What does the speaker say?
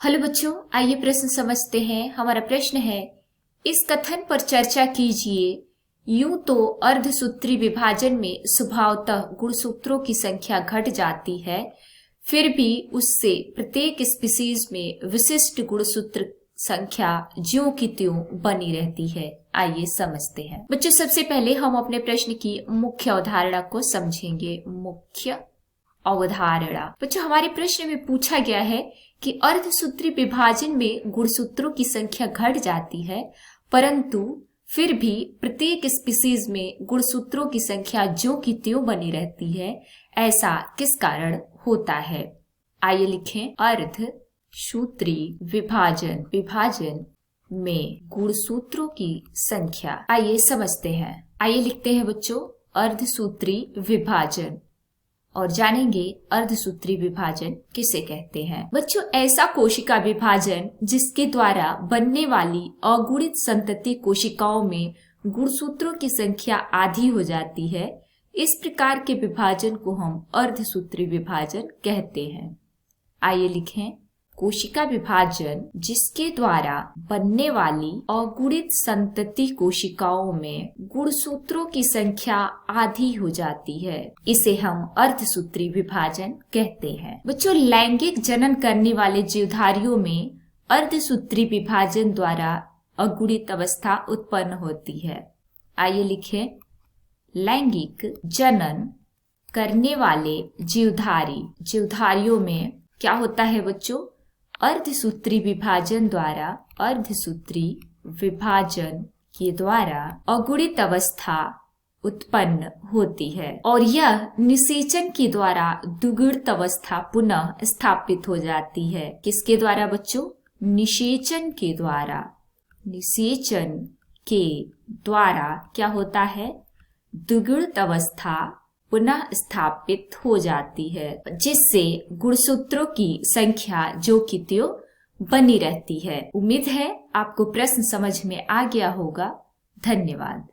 Hello बच्चों, आइए प्रश्न समझते हैं। हमारा प्रश्न है, इस कथन पर चर्चा कीजिए। यूं तो अर्धसूत्री विभाजन में स्वभावतः गुणसूत्रों की संख्या घट जाती है, फिर भी उससे प्रत्येक स्पीशीज में विशिष्ट गुणसूत्र संख्या ज्यों की त्यों बनी रहती है। आइए समझते हैं। बच्चों, सबसे पहले हम अपने प्रश्न की मुख्य अवधारणा को समझेंगे। मुख्य अवधारणा। बच्चों, हमारे प्रश्न में पूछा गया है कि अर्धसूत्री विभाजन में गुणसूत्रों की संख्या घट जाती है, परंतु फिर भी प्रत्येक स्पीशीज में गुणसूत्रों की संख्या ज्यों की त्यों बनी रहती है। ऐसा किस कारण होता है? आइए लिखें, अर्धसूत्री विभाजन में गुणसूत्रों की संख्या। आइए समझते हैं। आइए लिखते हैं बच्चों, अर्धसूत्री विभाजन और जानेंगे अर्धसूत्री विभाजन किसे कहते हैं। बच्चों, ऐसा कोशिका विभाजन जिसके द्वारा बनने वाली अगुणित संतति कोशिकाओं में गुणसूत्रों की संख्या आधी हो जाती है, इस प्रकार के विभाजन को हम अर्धसूत्री विभाजन कहते हैं। आइए लिखें, कोशिका विभाजन जिसके द्वारा बनने वाली अगुणित संतति कोशिकाओं में गुणसूत्रों की संख्या आधी हो जाती है, इसे हम अर्धसूत्री विभाजन कहते हैं। बच्चों, लैंगिक जनन करने वाले जीवधारियों में अर्धसूत्री विभाजन द्वारा अगुणित अवस्था उत्पन्न होती है। आइए लिखें, लैंगिक जनन करने वाले जीवधारियों में क्या होता है बच्चों? अर्धसूत्री विभाजन के द्वारा अगुणित अवस्था उत्पन्न होती है और यह निषेचन के द्वारा दुगुणित अवस्था पुनः स्थापित हो जाती है। किसके द्वारा बच्चों? निषेचन के द्वारा क्या होता है? दुगुणित अवस्था पुनः स्थापित हो जाती है, जिससे गुणसूत्रों की संख्या ज्यों की त्यों बनी रहती है। उम्मीद है आपको प्रश्न समझ में आ गया होगा। धन्यवाद।